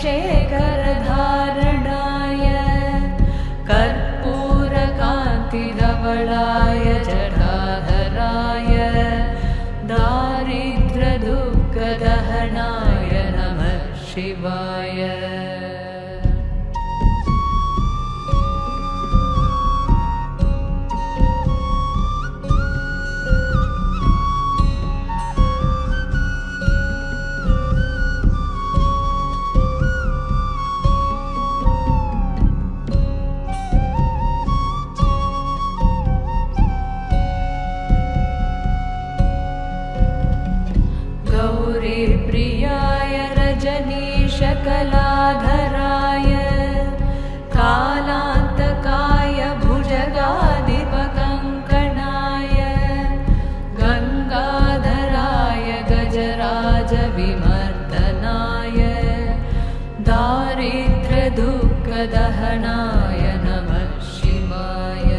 चन्द्रशेखरधारणाय कर्पूरकान्तिधवलाय जटाधराय दारिद्र्यदुःखदहनाय नमः शिवाय। प्रियाय रजनीशकलाधराय कालान्तकाय भुजगाधिपकङ्कणाय गङ्गाधराय गजराजविमर्दनाय दारिद्र्यदुःखदहनाय नमः शिवाय।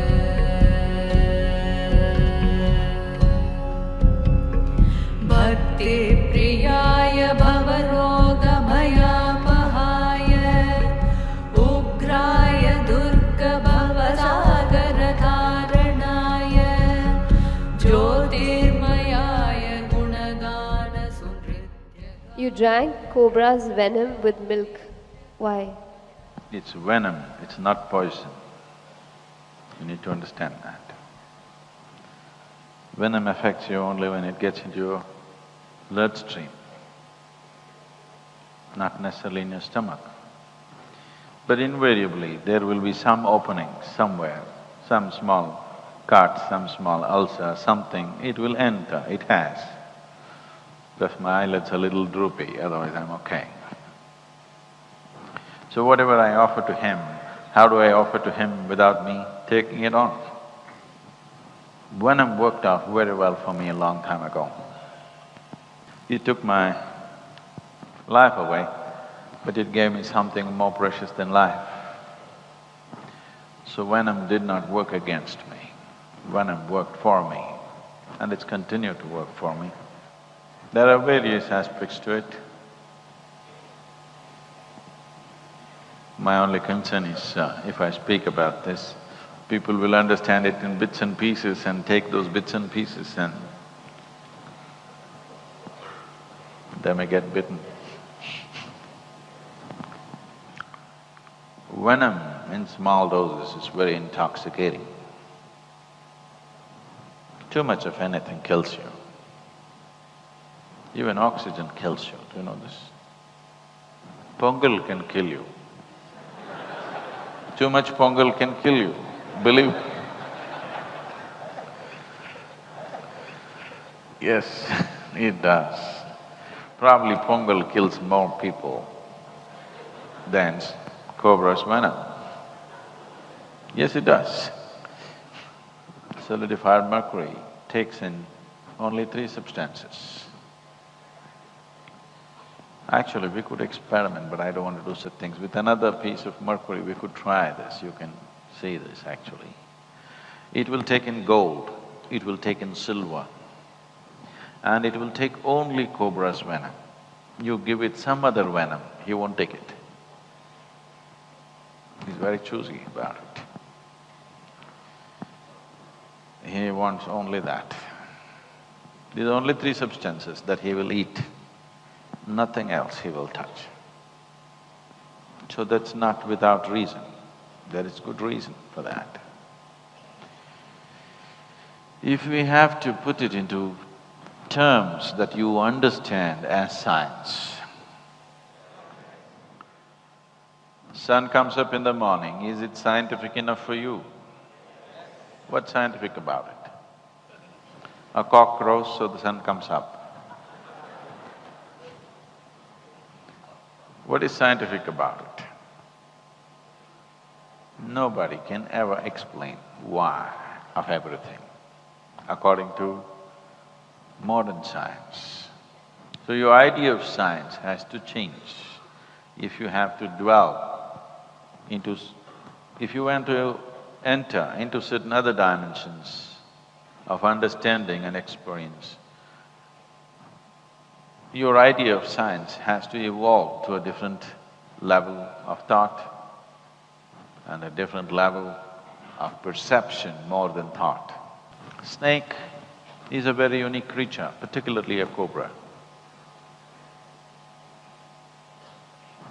भक्तिप्रियाय भवरोगभयापहाय उग्राय दुर्गभवसागरधारणाय ज्योतिर्मयाय गुणगानसुनृत्य। You drank Cobra's venom with milk. Why? It's venom, it's not poison. You need to understand that. Venom affects you only when it gets into your bloodstream, not necessarily in your stomach. But invariably, there will be some opening somewhere, some small cut, some small ulcer, something, it will enter, it has. Just my eyelids are a little droopy, otherwise I'm okay. So whatever I offer to him, how do I offer to him without me taking it on? Venom worked out very well for me a long time ago. It took my life away, but it gave me something more precious than life. So venom did not work against me, venom worked for me, and it's continued to work for me. There are various aspects to it. My only concern is, if I speak about this, people will understand it in bits and pieces and take those bits and pieces and they may get bitten. Venom in small doses is very intoxicating. Too much of anything kills you. Even oxygen kills you, do you know this? Pongal can kill you. Too much pongal can kill you, believe me. Yes, it does. Probably pongal kills more people than Cobra's venom. Yes, it does. Solidified mercury takes in only 3 substances. Actually, we could experiment, but I don't want to do such things. With another piece of mercury, we could try this, you can see this actually. It will take in gold, it will take in silver, and it will take only Cobra's venom. You give it some other venom, he won't take it. He's very choosy about it. He wants only that. These are only 3 substances that he will eat, nothing else he will touch. So that's not without reason, there is good reason for that. If we have to put it into terms that you understand as science, sun comes up in the morning, is it scientific enough for you? What's scientific about it? A cock crows, so the sun comes up. What is scientific about it? Nobody can ever explain why of everything, according to modern science. So your idea of science has to change if you have to dwell into… if you want to enter into certain other dimensions of understanding and experience, your idea of science has to evolve to a different level of thought and a different level of perception more than thought. Snake is a very unique creature, particularly a cobra.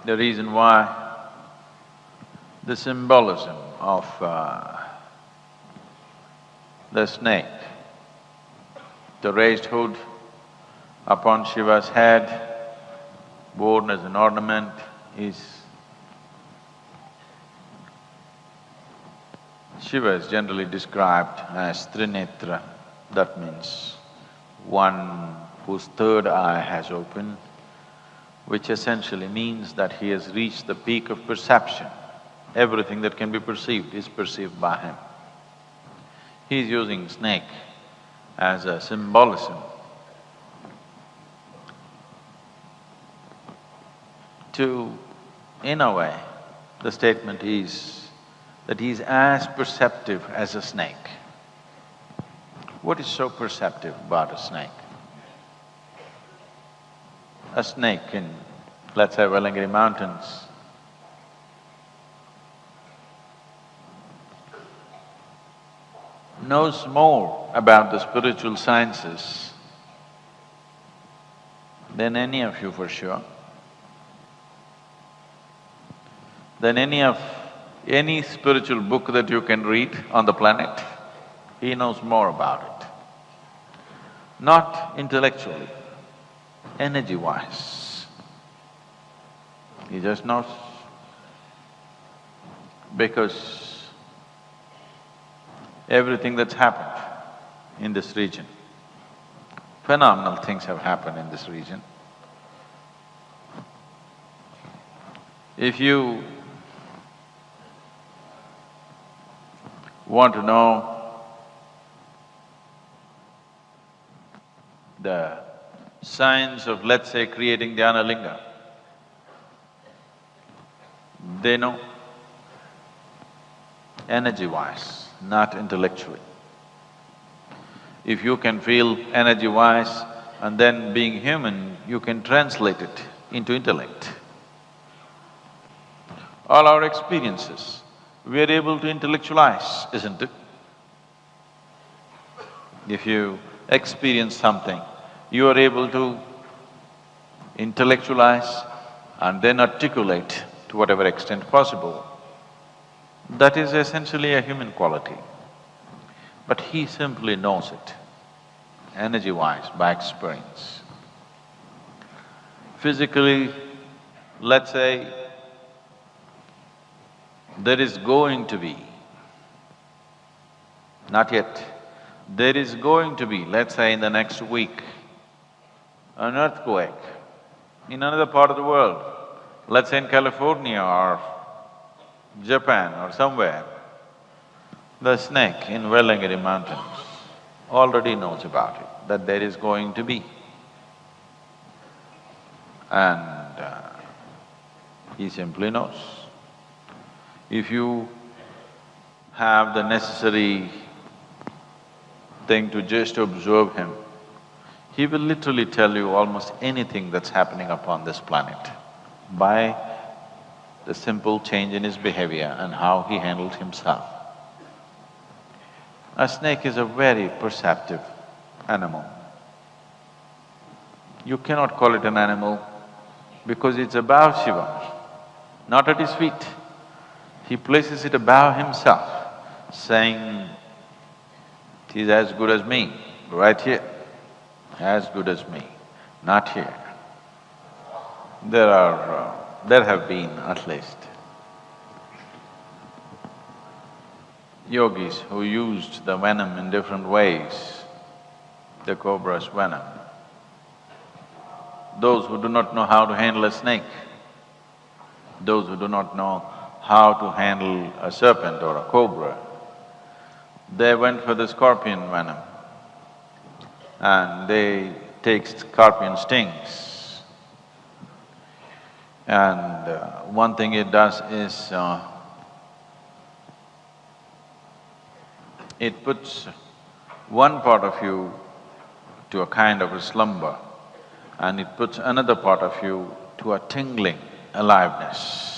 The reason why, the symbolism of the snake, the raised hood upon Shiva's head, worn as an ornament, is… Shiva is generally described as Trinetra, that means one whose third eye has opened, which essentially means that he has reached the peak of perception. Everything that can be perceived is perceived by him. He is using snake as a symbolism to… in a way, the statement is that he is as perceptive as a snake. What is so perceptive about a snake? A snake in, let's say, Velangiri mountains knows more about the spiritual sciences than any of you for sure, than any spiritual book that you can read on the planet. He knows more about it. Not intellectually, energy-wise. He just knows. Because everything that's happened in this region, phenomenal things have happened in this region. If you want to know the science of, let's say, creating Dhyana Linga, they know energy-wise, not intellectually. If you can feel energy-wise and then being human, you can translate it into intellect. All our experiences, we are able to intellectualize, isn't it? If you experience something, you are able to intellectualize and then articulate to whatever extent possible. That is essentially a human quality. But he simply knows it, energy-wise, by experience. Physically, let's say, there is going to be, not yet, there is going to be, let's say in the next week, an earthquake in another part of the world, let's say in California or Japan or somewhere. The snake in Velangiri mountains already knows about it, that there is going to be. And he simply knows. If you have the necessary thing to just observe him, he will literally tell you almost anything that's happening upon this planet by the simple change in his behavior and how he handles himself. A snake is a very perceptive animal. You cannot call it an animal because it's above Shiva, not at his feet. He places it above himself, saying, "It is as good as me, right here, as good as me, not here." There have been at least yogis who used the venom in different ways, the cobra's venom. Those who do not know how to handle a snake, those who do not know how to handle a serpent or a cobra, they went for the scorpion venom and they take scorpion stings. And one thing it does is, it puts one part of you to a kind of a slumber and it puts another part of you to a tingling aliveness.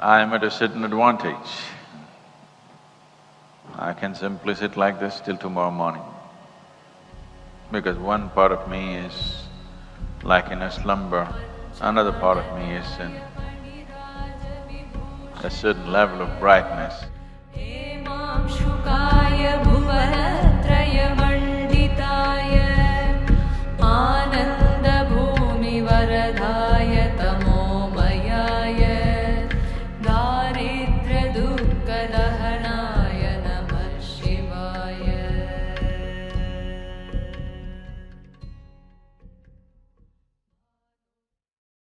I am at a certain advantage. I can simply sit like this till tomorrow morning, because one part of me is like in a slumber, another part of me is in a certain level of brightness. Hemam Shukaya